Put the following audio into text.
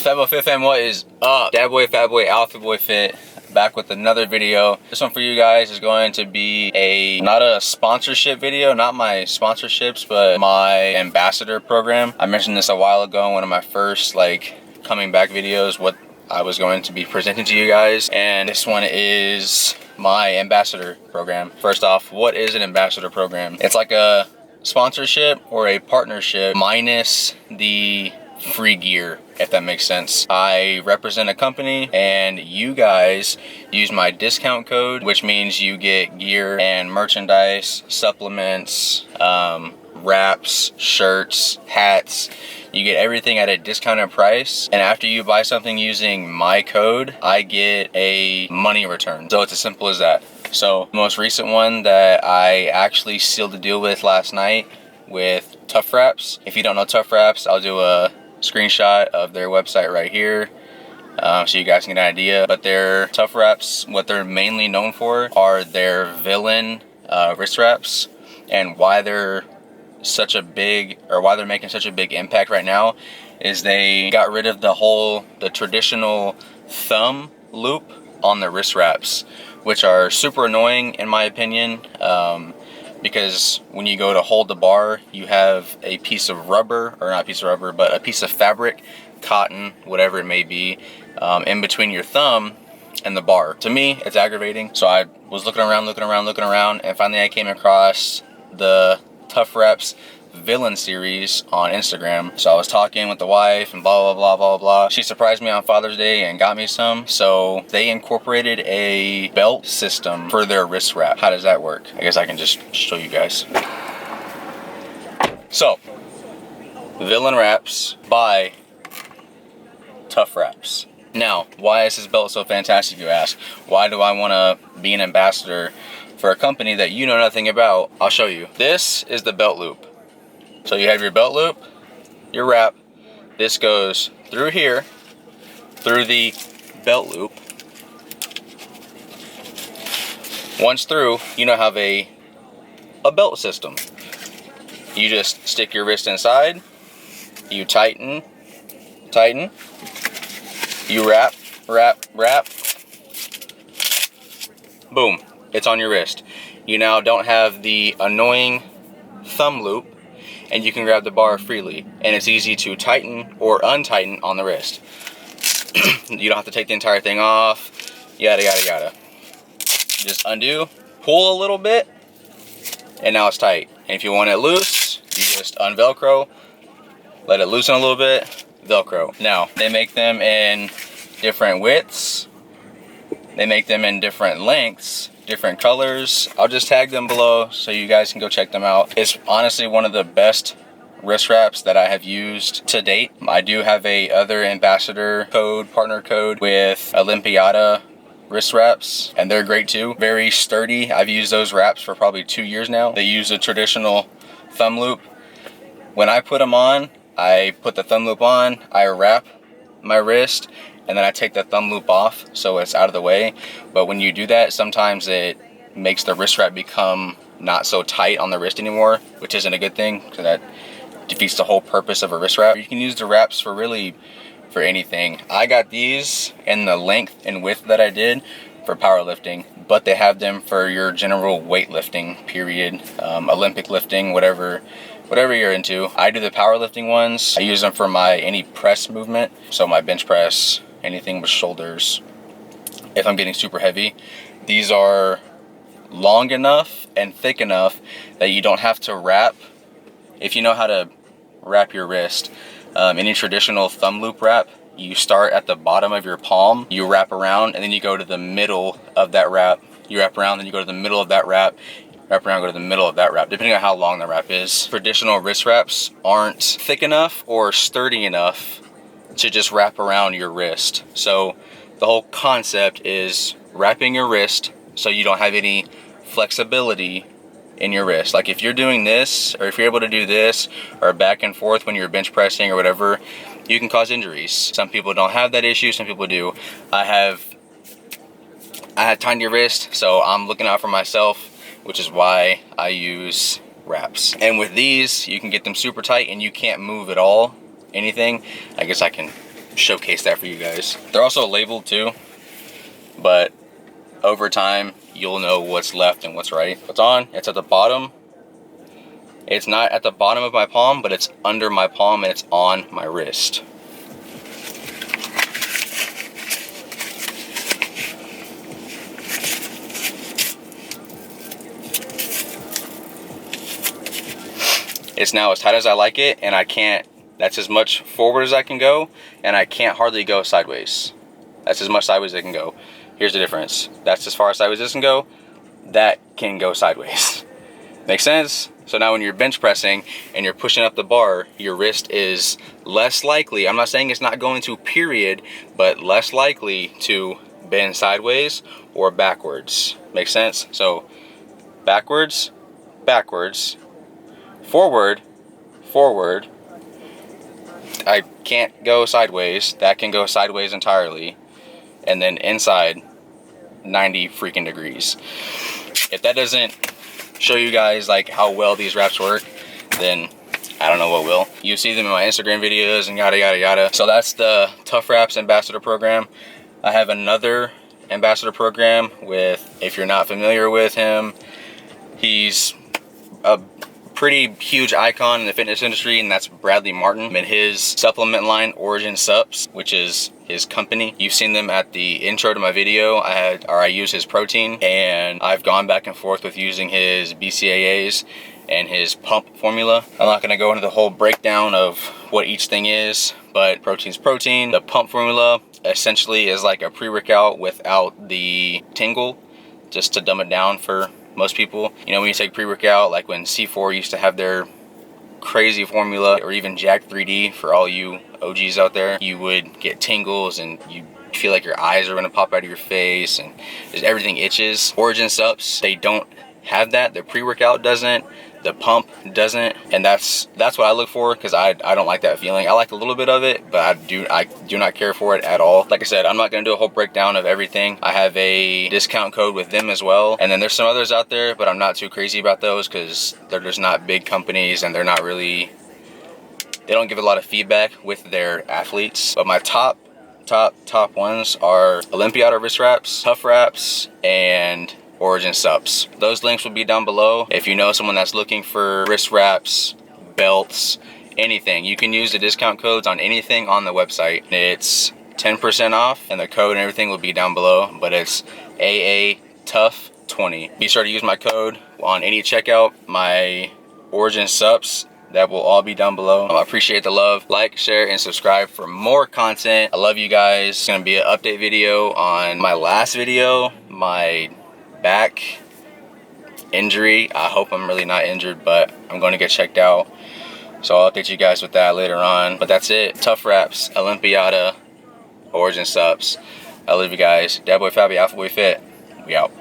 FatBoyFit fam, what is up? Dadboy, Fatboy, alfieboyfit, back with another video. This one for you guys is going to be not a sponsorship video, not my sponsorships, but my ambassador program. I mentioned this a while ago in one of my first coming back videos, what I was going to be presenting to you guys, and this one is my ambassador program. First off, what is an ambassador program? It's like a sponsorship or a partnership minus the free gear, if that makes sense. I represent a company and you guys use my discount code, which means you get gear and merchandise, supplements, wraps, shirts, hats. You get everything at a discounted price, and after you buy something using my code, I get a money return. So it's as simple as that. So the most recent one that I actually sealed the deal with last night with Tough Wraps. If you don't know Tough Wraps, I'll do a screenshot of their website right here so you guys can get an idea. But their Tough Wraps, what they're mainly known for are their villain wrist wraps, and why they're making such a big impact right now is they got rid of the traditional thumb loop on the wrist wraps, which are super annoying in my opinion, because when you go to hold the bar, you have a piece of rubber, or not a piece of rubber, but a piece of fabric, cotton, whatever it may be, in between your thumb and the bar. To me, it's aggravating. So I was looking around, and finally I came across the Tough Wraps villain series on Instagram. So I was talking with the wife and blah blah blah blah blah. She surprised me on Father's Day and got me some. So they incorporated a belt system for their wrist wrap. How does that work? I guess I can just show you guys. So villain wraps by Tough Wraps. Now, why is this belt so fantastic, you ask? Why do I want to be an ambassador for a company that you know nothing about? I'll show you. This is the belt loop. So you have your belt loop, your wrap. This goes through here, through the belt loop. Once through, you now have a belt system. You just stick your wrist inside, you tighten, you wrap, boom, it's on your wrist. You now don't have the annoying thumb loop, and you can grab the bar freely, and it's easy to tighten or untighten on the wrist. You don't have to take the entire thing off, yada yada yada. Just undo, pull a little bit, and now it's tight. And if you want it loose, you just unvelcro, let it loosen a little bit, velcro. Now they make them in different widths, they make them in different lengths, different colors. I'll just tag them below so you guys can go check them out. It's honestly one of the best wrist wraps that I have used to date. I do have a other ambassador code, partner code with Olympiada wrist wraps, and they're great too. Very sturdy. I've used those wraps for probably 2 years now. They use a traditional thumb loop. When I put them on, I put the thumb loop on, I wrap my wrist, and then I take the thumb loop off so it's out of the way. But when you do that, sometimes it makes the wrist wrap become not so tight on the wrist anymore, which isn't a good thing, because that defeats the whole purpose of a wrist wrap. You can use the wraps for anything. I got these in the length and width that I did for powerlifting, but they have them for your general weightlifting period, Olympic lifting, whatever you're into. I do the powerlifting ones. I use them for any press movement, so my bench press, anything with shoulders, if I'm getting super heavy. These are long enough and thick enough that you don't have to wrap. If you know how to wrap your wrist, any traditional thumb loop wrap, you start at the bottom of your palm, you wrap around, and then you go to the middle of that wrap. You wrap around, then you go to the middle of that wrap, wrap around, go to the middle of that wrap, depending on how long the wrap is. Traditional wrist wraps aren't thick enough or sturdy enough to just wrap around your wrist. So the whole concept is wrapping your wrist so you don't have any flexibility in your wrist. Like if you're doing this, or if you're able to do this, or back and forth when you're bench pressing or whatever, you can cause injuries. Some people don't have that issue, some people do. I had tiny wrist, so I'm looking out for myself, which is why I use wraps. And with these, you can get them super tight and you can't move at all, anything. I guess I can showcase that for you guys. They're also labeled too, but over time you'll know what's left and what's right. What's on? It's at the bottom. It's not at the bottom of my palm, but it's under my palm and it's on my wrist. It's now as tight as I like it, and I can't, that's as much forward as I can go, and I can't hardly go sideways. That's as much sideways as I can go. Here's the difference. That's as far as sideways as it can go. That can go sideways. Make sense? So now when you're bench pressing and you're pushing up the bar, your wrist is less likely, I'm not saying it's not going to, period, but less likely to bend sideways or backwards. Make sense? So backwards, backwards, forward, forward. I can't go sideways. That can go sideways entirely. And then inside, 90 freaking degrees. If that doesn't show you guys like how well these wraps work, then I don't know what will. You see them in my Instagram videos and yada yada yada. So that's the Tough Wraps Ambassador program. I have another ambassador program with, if you're not familiar with him, he's a pretty huge icon in the fitness industry, and that's Bradley Martin and his supplement line Origin Sups, which is his company. You've seen them at the intro to my video. I use his protein, and I've gone back and forth with using his BCAAs and his pump formula. I'm not going to go into the whole breakdown of what each thing is, but protein's protein. The pump formula essentially is like a pre-workout without the tingle, just to dumb it down for most people. You know, when you take pre-workout, like when C4 used to have their crazy formula, or even Jack 3D for all you OGs out there, you would get tingles and you feel like your eyes are going to pop out of your face and just everything itches. Origin Sups, they don't have that. The pre-workout doesn't, the pump doesn't, and that's what I look for, because I don't like that feeling. I like a little bit of it, but I do not care for it at all. Like I said, I'm not going to do a whole breakdown of everything. I have a discount code with them as well, and then there's some others out there, but I'm not too crazy about those because they're just not big companies, and they're not really, they don't give a lot of feedback with their athletes. But my top ones are Olympiada wrist wraps, Tough Wraps, and Origin Sups. Those links will be down below. If you know someone that's looking for wrist wraps, belts, anything, you can use the discount codes on anything on the website. It's 10% off, and the code and everything will be down below, but it's AA Tough 20. Be sure to use my code on any checkout. My Origin Sups, that will all be down below. I appreciate the love. Like, share, and subscribe for more content. I love you guys. It's gonna be an update video on my last video, my back injury. I hope I'm really not injured, but I'm going to get checked out, so I'll update you guys with that later on. But that's it. Tough Wraps, Olympiada, Origin Sups. I love you guys. Dad Boy Fabby, Alpha Boy Fit. We out.